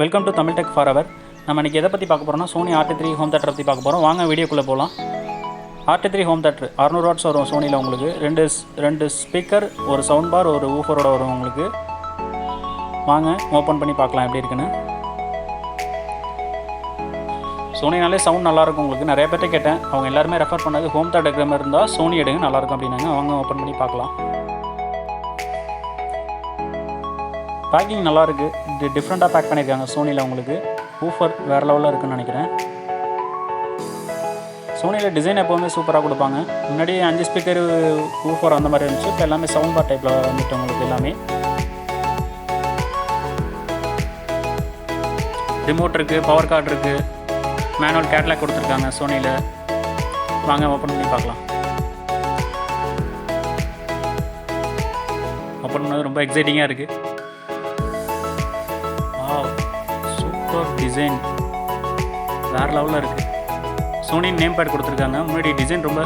Welcome to Tamil tech for அவர். நம்ம இன்றைக்கி எதை பற்றி பார்க்க போகிறோம்னா சோனி RT3 ஹோம் தேட்டர் பற்றி பார்க்க போகிறோம். வாங்க வீடியோக்குள்ளே போகலாம். RT3 ஹோம் தேட்டர் 600 வாட்ஸ் வரும் சோனியில். உங்களுக்கு ரெண்டு ஸ்பீக்கர், ஒரு சவுண்ட் பார், ஒரு ஊஃபரோட வரும் உங்களுக்கு. வாங்க ஓப்பன் பண்ணி பார்க்கலாம் எப்படி இருக்குன்னு. சோனினாலே சவுண்ட் நல்லாயிருக்கும் உங்களுக்கு. நிறைய பேர்ட்ட கேட்டேன், அவங்க எல்லாருமே ரெஃபர் பண்ணது ஹோம் தேட்டர் இருக்கிற மாதிரி இருந்தால் சோனி எடுங்க நல்லாயிருக்கும் அப்படின்னாங்க. அவங்க ஓப்பன் பண்ணி பார்க்கலாம். பேக்கிங் நல்லாயிருக்கு. டிஃப்ரெண்ட்டாக பேக் பண்ணியிருக்காங்க சோனியில். உங்களுக்கு ஊஃபர் வேறு லெவலில் இருக்குதுன்னு நினைக்கிறேன். சோனியில் டிசைன் எப்போவுமே சூப்பராக கொடுப்பாங்க. முன்னாடி 5 ஸ்பீக்கர் ஊஃபர் அந்த மாதிரி இருந்துச்சு. இப்போ எல்லாமே சவுண்ட் பார் டைப்பில் வந்துட்டு உங்களுக்கு எல்லாமே. ரிமோட் இருக்குது, பவர் கார்டு இருக்குது, மேனுவல் கேட்லாக் கொடுத்துருக்காங்க சோனியில். வாங்க ஓப்பன் பண்ணி பார்க்கலாம். ஓப்பன் பண்ணது ரொம்ப எக்ஸைட்டிங்காக இருக்குது. சூப்பர் டிசைன், வேறு லெவலில் இருக்குது. சோனி நேம் பேட் கொடுத்துருக்காங்க. முன்னாடி டிசைன் ரொம்ப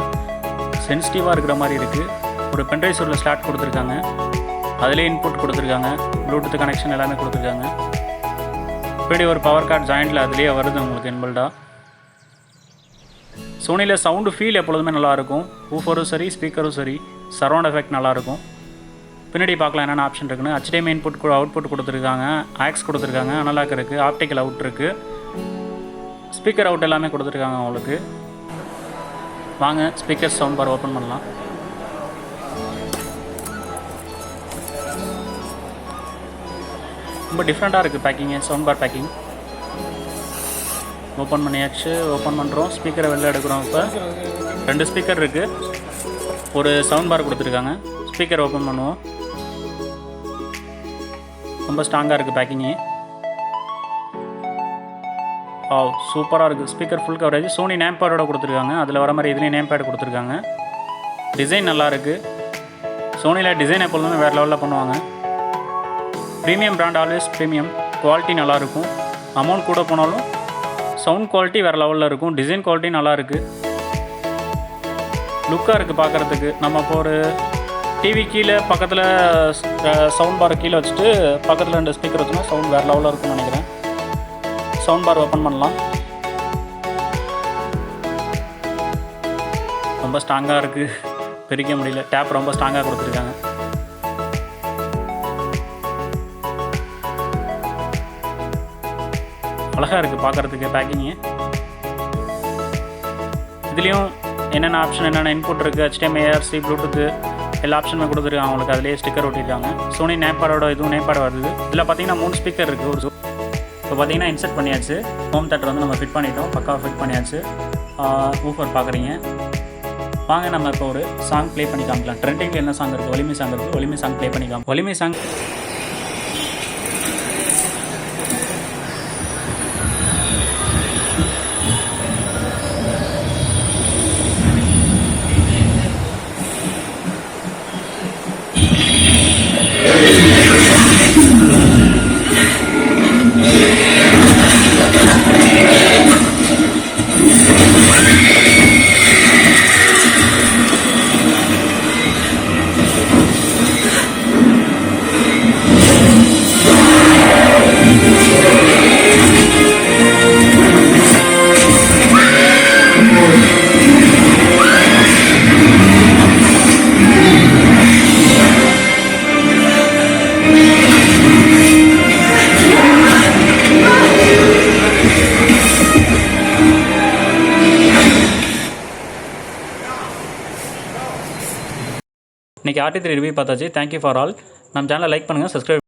சென்சிட்டிவாக இருக்கிற மாதிரி இருக்குது. ஒரு பென்ட்ரைவ் உள்ள ஸ்லாட் கொடுத்துருக்காங்க. அதிலே இன்புட் கொடுத்துருக்காங்க. ப்ளூடூத் கனெக்ஷன் எல்லாமே கொடுத்துருக்காங்க. இப்படி ஒரு பவர் கார்டு ஜாயிண்டில் அதிலே வருது உங்களுக்கு இன்பில்டாக. சோனியில் சவுண்டு ஃபீல் எப்பொழுதுமே நல்லாயிருக்கும். ஊஃபரும் சரி, ஸ்பீக்கரும் சரி, சரௌண்ட் எஃபெக்ட் நல்லாயிருக்கும். பின்னாடி பார்க்கலாம் என்னென்ன ஆப்ஷன் இருக்குன்னு. HDMI இன்புட் அவுட்புட் கொடுத்துருக்காங்க, ஆக்ஸ் கொடுத்துருக்காங்க, அனலாக் இருக்குது, ஆப்டிக்கல் அவுட் இருக்குது, ஸ்பீக்கர் அவுட் எல்லாமே கொடுத்துருக்காங்க உங்களுக்கு. வாங்க ஸ்பீக்கர் சவுண்ட் பார் ஓப்பன் பண்ணலாம். ரொம்ப டிஃப்ரெண்ட்டாக இருக்குது பேக்கிங்கு. சவுண்ட் பார் பேக்கிங் ஓப்பன் பண்ணியாச்சு. ஓப்பன் பண்ணுறோம். ஸ்பீக்கரை வெளில எடுக்கிறோம். இப்போ 2 ஸ்பீக்கர் இருக்குது, ஒரு சவுண்ட் பார் கொடுத்துருக்காங்க. ஸ்பீக்கர் ஓப்பன் பண்ணுவோம். ரொம்ப ஸ்ட்ராங்காக இருக்குது பேக்கிங்கு. சூப்பராக இருக்குது. Speaker full coverage. Sony name பேடோட கொடுத்துருக்காங்க. அதில் வர மாதிரி இதுலேயும் நேம் பேட் கொடுத்துருக்காங்க. டிசைன் நல்லா இருக்குது. சோனியில் டிசைன் எப்பொழுதுமே வேறு லெவலில் பண்ணுவாங்க. Premium brand, always premium. Quality நல்லாயிருக்கும். அமௌண்ட் கூட போனாலும் சவுண்ட் குவாலிட்டி வேறு லெவலில் இருக்கும். டிசைன் குவாலிட்டி நல்லா இருக்குது. லுக்காக இருக்குது பார்க்குறதுக்கு. நம்ம இப்போ ஒரு டிவி கீழே பக்கத்தில் சவுண்ட் பார் கீழே வச்சுட்டு பக்கத்தில் 2 ஸ்பீக்கர் வச்சுன்னா சவுண்ட் வேறு லெவலில் இருக்கும்னு நினைக்கிறேன். சவுண்ட் பார் ஓப்பன் பண்ணலாம். ரொம்ப ஸ்ட்ராங்காக இருக்குது, பிரிக்க முடியல. டேப் ரொம்ப ஸ்ட்ராங்காக கொடுத்துருக்காங்க. அழகாக இருக்குது பார்க்குறதுக்கு பேக்கிங்கு. இதுலேயும் என்னென்ன ஆப்ஷன், என்னென்ன இன்புட் இருக்குது, HDMI, ARC, ப்ளூடூத்து எல்லா ஆப்ஷனுமே கொடுத்துருக்காங்க உங்களுக்கு. அதிலே ஸ்டிக்கர் ஒட்டியிருக்காங்க. சோனி நேம் பேடோட இதுவும் நேம் பேட் வருது. இதில் பார்த்தீங்கன்னா 3 ஸ்பீக்கர் இருக்குது. இப்போ பார்த்தீங்கன்னா இன்செர்ட் பண்ணியாச்சு. ஹோம் தேட்டர் வந்து நம்ம ஃபிட் பண்ணிட்டோம். பக்காவாக ஃபிட் பண்ணியாச்சு. ஊஃபர் பார்க்குறீங்க. வாங்க நம்ம இப்போ ஒரு சாங் ப்ளே பண்ணி காமிக்கலாம். ட்ரெண்டிங்கில் என்ன சாங் இருக்குது? வலிமை சாங் இருக்குது. வலிமை சாங் ப்ளே பண்ணி காமிக்கலாம். வலிமை சாங் இன்றைக்கி RT3 ரிவ்யூ பார்த்தாச்சு. Thank you for all. நம்ம சேனலை லைக் பண்ணுங்கள், சப்ஸ்கிரைப்